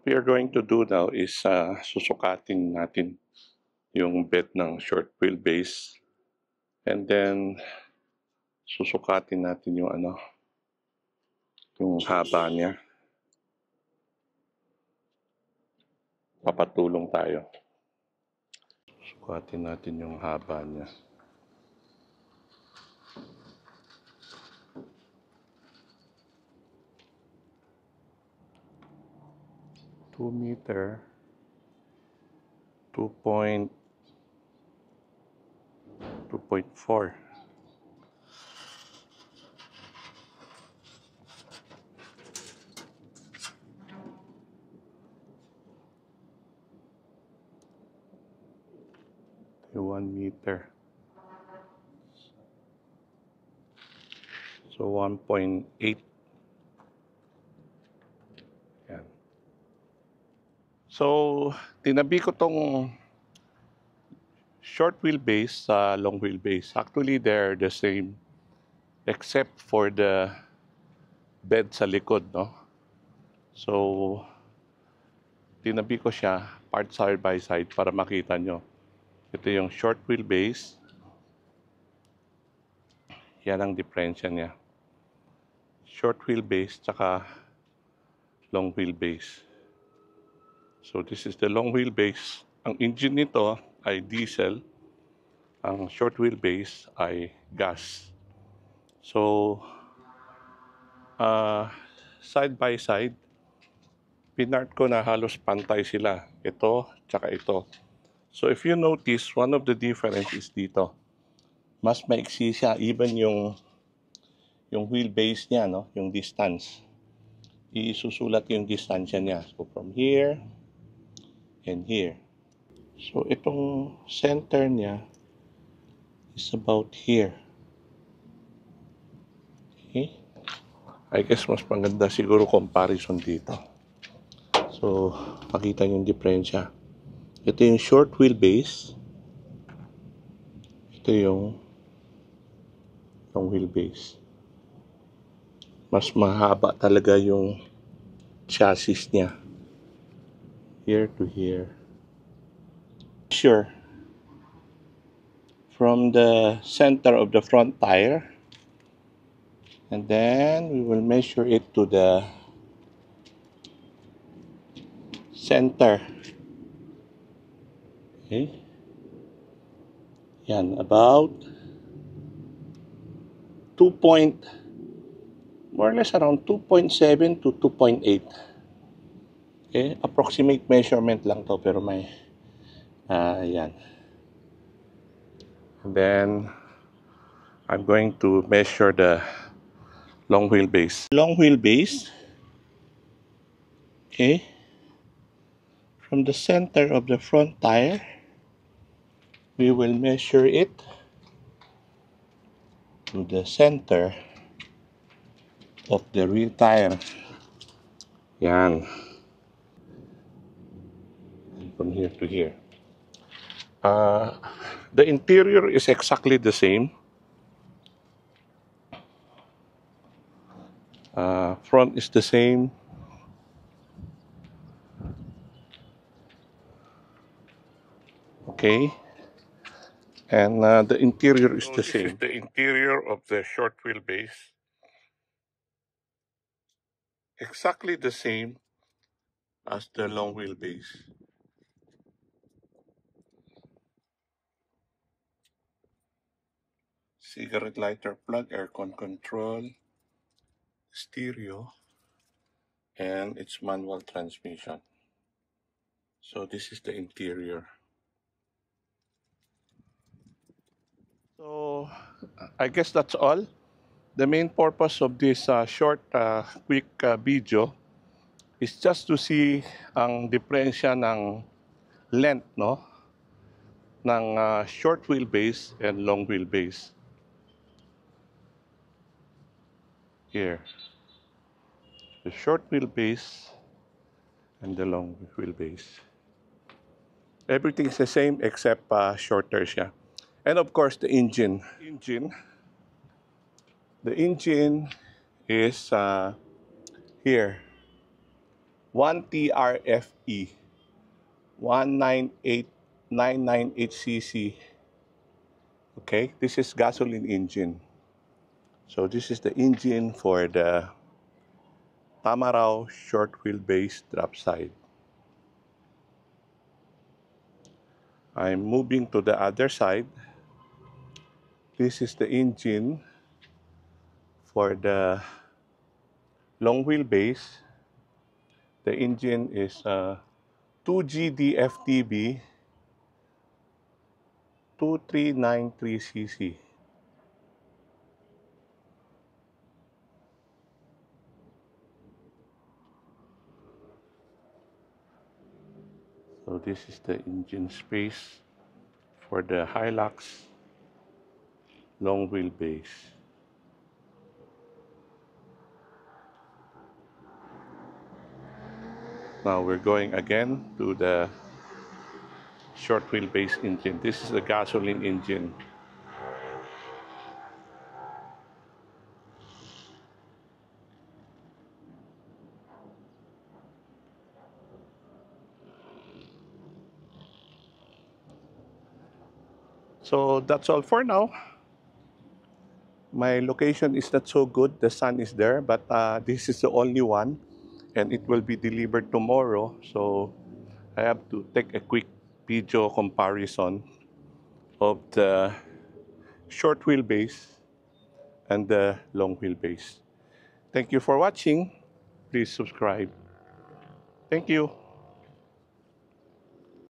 we are going to do now is susukatin natin yung bed ng short wheelbase, and then susukatin natin yung yung haba niya. Papatulong tayo. Susukatin natin yung haba niya. Two meter, 2.4. Yung 1 meter. So 1.8. Yan. So, tinabi ko tong short wheelbase sa long wheelbase. Actually, they're the same except for the bed sa likod, no? So, tinabi ko siya part side by side para makita nyo. Ito yung short wheelbase. Yan ang diferensya niya. Short wheelbase tsaka long wheelbase. So this is the long wheelbase. Ang engine nito ay diesel. Ang short wheelbase ay gas. So, side by side, pinart ko na halos pantay sila. Ito tsaka ito. So if you notice, one of the difference is dito. Mas maiksi siya, even yung wheelbase niya, no? Yung distance. Isusulat yung distansya niya. So from here and here. So itong center niya is about here. Okay? I guess mas maganda siguro comparison dito. So, pakita yung diferensya. Ito yung short wheelbase. Ito yung long wheelbase. Mas mahaba talaga yung chassis niya. Here to here. Sure. From the center of the front tire. And then we will measure it to the center. Okay. Yan, about more or less around 2.7 to 2.8. Okay, approximate measurement lang to, pero may yan. And then I'm going to measure the long wheelbase. Long wheelbase. Okay. From the center of the front tire, we will measure it to the center of the rear tire. Yan. From here to here. The interior is exactly the same. Front is the same. Okay. And the interior is the same. This is the interior of the short wheelbase. Exactly the same as the long wheelbase. Cigarette lighter plug, aircon control, stereo, and it's manual transmission. So this is the interior. So I guess that's all. The main purpose of this short, quick video is just to see ang diferensya ng length, no? Ng short wheelbase and long wheelbase. Here. The short wheelbase and the long wheelbase. Everything is the same except shorter siya. And of course, the engine. The engine is here. 1TRFE 198998cc. Okay, this is gasoline engine. So this is the engine for the Tamaraw short wheelbase drop side. I'm moving to the other side. This is the engine for the long wheelbase. The engine is 2GDFTB 2393cc. So this is the engine space for the Hilux long wheelbase. Now we're going again to the short wheelbase engine. This is the gasoline engine. So that's all for now. My location is not so good. The sun is there, but this is the only one, and it will be delivered tomorrow. So I have to take a quick video comparison of the short wheelbase and the long wheelbase. Thank you for watching. Please subscribe. Thank you.